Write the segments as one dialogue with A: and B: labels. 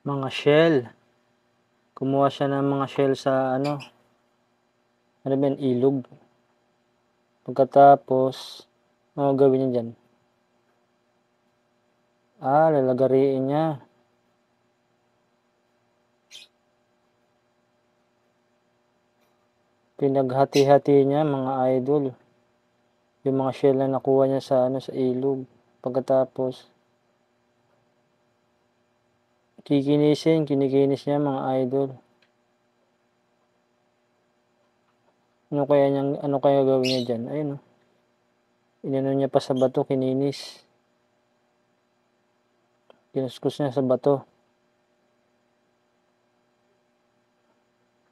A: Mga shell. Kumuha siya ng mga shell sa ano ba yun, ilog. Pagkatapos, ano gawin niya dyan? Lalagariin niya. Pinaghati-hati niya mga idol. Yung mga shell na nakuha niya sa sa ilog. Pagkatapos, kinikinis niya mga idol. Ano kaya gawin niya dyan? Ayun o. Inano niya pa sa bato, kininis. Kinuskus niya sa bato.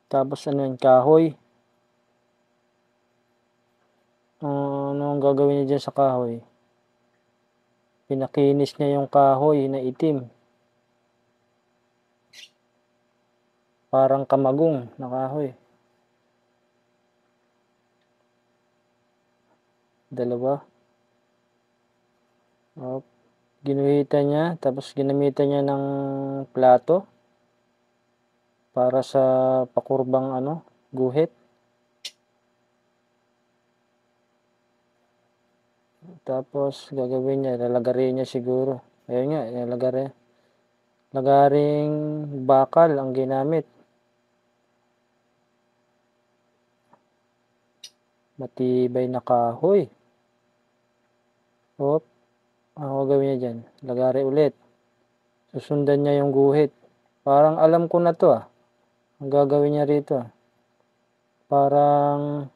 A: Tapos ano yun, kahoy. Ano ang gagawin niya dyan sa kahoy? Pinakinis niya yung kahoy na itim. Parang kamagong na kahoy. Dalawa. Ginuhitan niya, tapos ginamitan niya ng plato para sa pakurbang guhit. Tapos gagawin niya, lalagarin niya siguro. Ayun nga, lagaring bakal ang ginamit. Matibay na kahoy. Ano gagawin niya dyan? Lagari ulit. Susundan niya yung guhit. Parang alam ko na to Ang gagawin niya rito Parang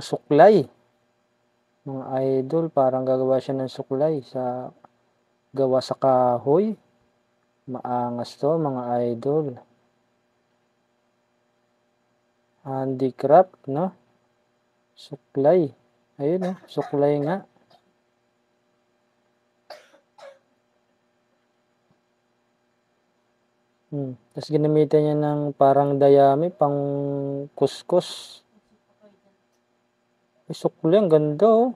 A: suklay. Mga idol, parang gagawa siya ng suklay gawa sa kahoy. Maangas to mga idol. Handicraft, no? Suklay. Ayun suklay nga. Tapos ginamitan niya ng parang dayami pang kuskus. Suklay, ang ganda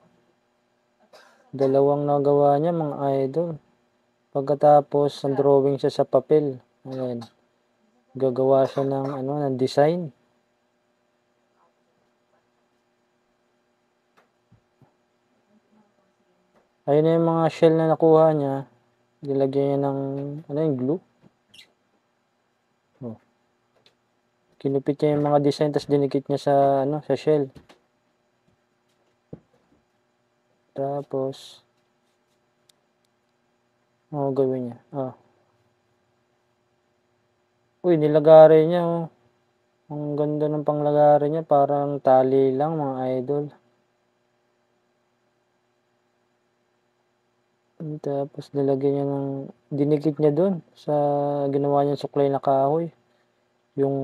A: Dalawang nagawa niya mga idol. Pagkatapos, ang drawing siya sa papel. Ayan. Gagawa siya ng design. Ayun na yung mga shell na nakuha niya. Nilagyan niya ng glue. Kinupit niya yung mga design, tapos dinikit niya sa shell. Tapos, gawin niya? Nilagari niya Ang ganda ng panglagari niya, parang tali lang mga idol. Tapos nilagyan niya dinikit niya dun sa ginawa niyang suklay na kahoy. Yung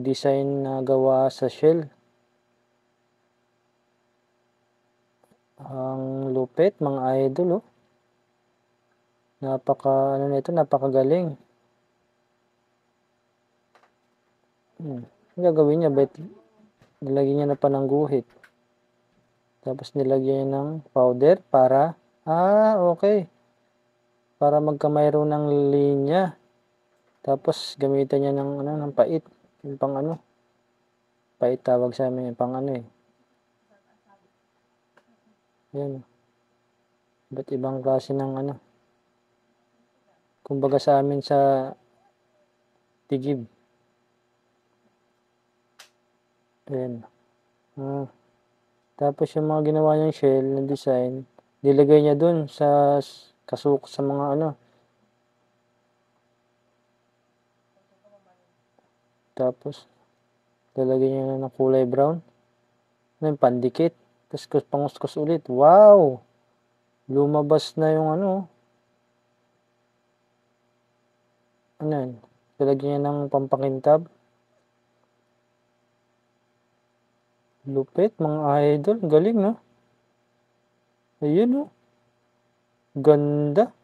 A: design na gawa sa shell. Ang lupit mga idol napakagaling. Ang gagawin niya, nilagyan niya na pa ng guhit. Tapos nilagyan niya ng powder para, okay. Para magkamayroon ng linya. Tapos gamitan niya ng pait. Yung pang pait tawag sa amin, pang Yan. Iba't ibang klase ng kumbaga sa amin sa tigib. Ayan. Tapos yung mga ginawa niyang shell na design, nilagay niya dun sa mga Tapos, lalagyan niya na ng kulay brown. Pandikit. Tapos panguskus ulit. Wow! Lumabas na yung lalagyan niya ng pampakintab. Lupit mga idol. Galing, no? Ayun, Ganda.